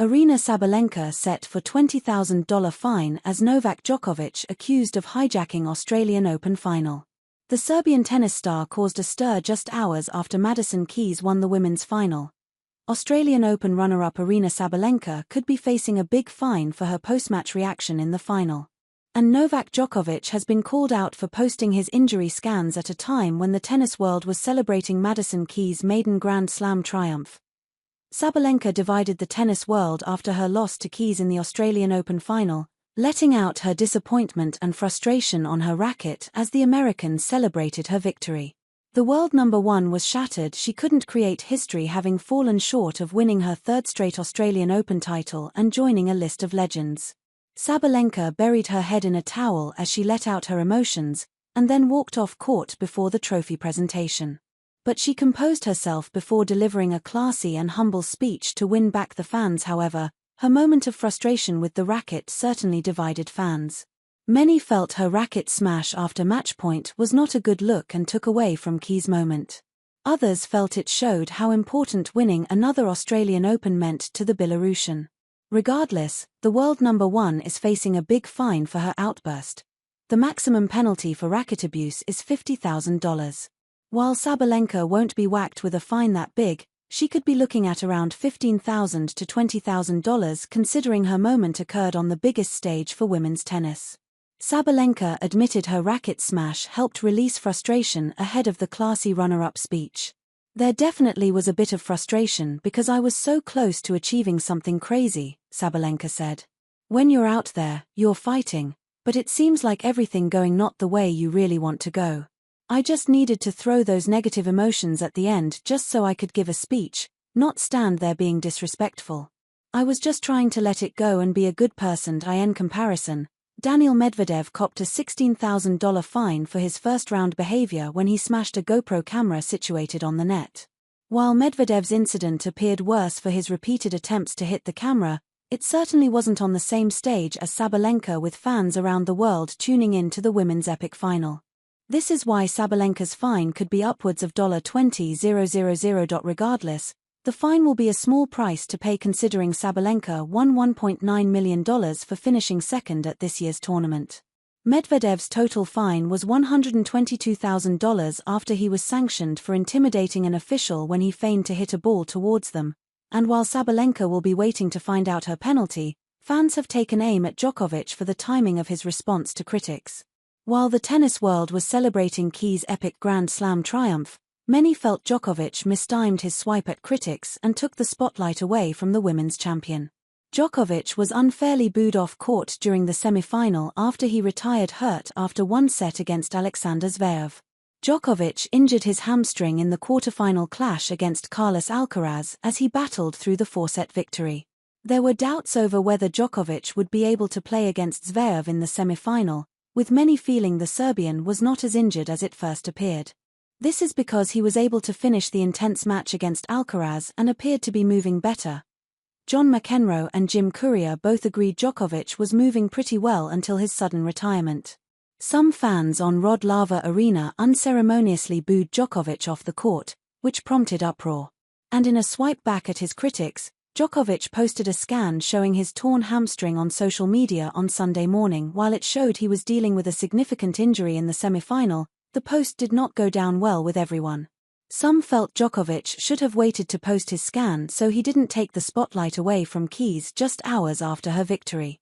Aryna Sabalenka set for $20,000 fine as Novak Djokovic accused of hijacking Australian Open final. The Serbian tennis star caused a stir just hours after Madison Keys won the women's final. Australian Open runner-up Aryna Sabalenka could be facing a big fine for her post-match reaction in the final. And Novak Djokovic has been called out for posting his injury scans at a time when the tennis world was celebrating Madison Keys' maiden Grand Slam triumph. Sabalenka divided the tennis world after her loss to Keys in the Australian Open final, letting out her disappointment and frustration on her racket as the American celebrated her victory. The world number one was shattered. She couldn't create history, having fallen short of winning her third straight Australian Open title and joining a list of legends. Sabalenka buried her head in a towel as she let out her emotions, and then walked off court before the trophy presentation. But she composed herself before delivering a classy and humble speech to win back the fans. However, her moment of frustration with the racket certainly divided fans. Many felt her racket smash after match point was not a good look and took away from Keys' moment. Others felt it showed how important winning another Australian Open meant to the Belarusian. Regardless, the world number one is facing a big fine for her outburst. The maximum penalty for racket abuse is $50,000. While Sabalenka won't be whacked with a fine that big, she could be looking at around $15,000 to $20,000 considering her moment occurred on the biggest stage for women's tennis. Sabalenka admitted her racket smash helped release frustration ahead of the classy runner-up speech. "There definitely was a bit of frustration because I was so close to achieving something crazy," Sabalenka said. "When you're out there, you're fighting, but it seems like everything going not the way you really want to go. I just needed to throw those negative emotions at the end just so I could give a speech, not stand there being disrespectful. I was just trying to let it go and be a good person." In comparison, Daniil Medvedev copped a $16,000 fine for his first-round behavior when he smashed a GoPro camera situated on the net. While Medvedev's incident appeared worse for his repeated attempts to hit the camera, it certainly wasn't on the same stage as Sabalenka, with fans around the world tuning in to the women's epic final. This is why Sabalenka's fine could be upwards of $20,000. Regardless, the fine will be a small price to pay considering Sabalenka won $1.9 million for finishing second at this year's tournament. Medvedev's total fine was $122,000 after he was sanctioned for intimidating an official when he feigned to hit a ball towards them, and while Sabalenka will be waiting to find out her penalty, fans have taken aim at Djokovic for the timing of his response to critics. While the tennis world was celebrating Keys' epic Grand Slam triumph, many felt Djokovic mistimed his swipe at critics and took the spotlight away from the women's champion. Djokovic was unfairly booed off court during the semi-final after he retired hurt after one set against Alexander Zverev. Djokovic injured his hamstring in the quarterfinal clash against Carlos Alcaraz as he battled through the four-set victory. There were doubts over whether Djokovic would be able to play against Zverev in the semi-final, with many feeling the Serbian was not as injured as it first appeared. This is because he was able to finish the intense match against Alcaraz and appeared to be moving better. John McEnroe and Jim Courier both agreed Djokovic was moving pretty well until his sudden retirement. Some fans on Rod Laver Arena unceremoniously booed Djokovic off the court, which prompted uproar. And in a swipe back at his critics, Djokovic posted a scan showing his torn hamstring on social media on Sunday morning. While it showed he was dealing with a significant injury in the semi-final, the post did not go down well with everyone. Some felt Djokovic should have waited to post his scan so he didn't take the spotlight away from Keys just hours after her victory.